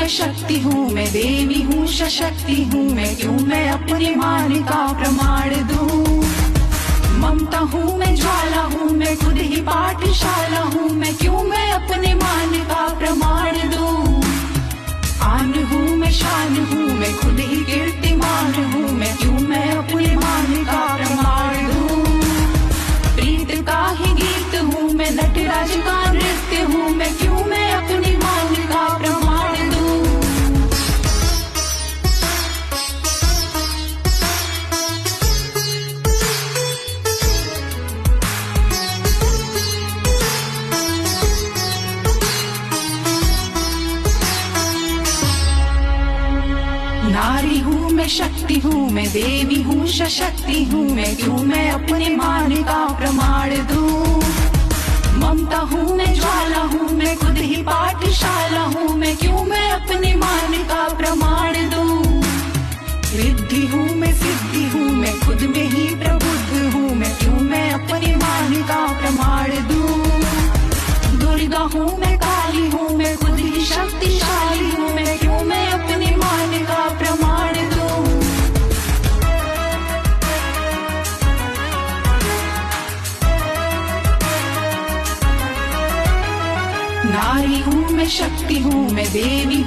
मैं शक्ति हूँ, मैं देवी हूँ, सशक्ति हूँ मैं, क्यों मैं अपने मान का प्रमाण दूँ। ममता हूँ मैं, ज्वाला हूँ मैं, खुद ही पाठशाला हूँ मैं, क्यों मैं अपने मान का प्रमाण दूँ। आन हूँ मैं, शान हूँ मैं, खुद ही कीर्तिमान हूँ मैं, क्यों मैं अपने मान का प्रमाण दूँ। प्रीत का ही गीत हूँ मैं, नटराज का नृत्य हूँ मैं, क्यों मैं अपने मान का प्रमाण दूँ। नारी हूँ मैं, शक्ति हूँ मैं, देवी हूँ, सशक्ति हूँ मैं, क्यों मैं अपने मान का प्रमाण दूँ। ममता हूँ मैं, ज्वाला हूँ मैं, खुद ही पाठशाला हूँ मैं, क्यों मैं अपने मान का प्रमाण दूँ। रिद्धि हूँ मैं, सिद्धि हूँ मैं, खुद में ही प्रबुद्ध हूँ मैं, क्यों मैं अपने मान का प्रमाण दूँ। दुर्गा हूँ मैं, काली हूँ मैं, खुद ही शक्तिशाली हूँ मैं, क्यों मैं अपने मान का प्रमाण दूँ। नारी हूँ मैं, शक्ति हूँ मैं, देवी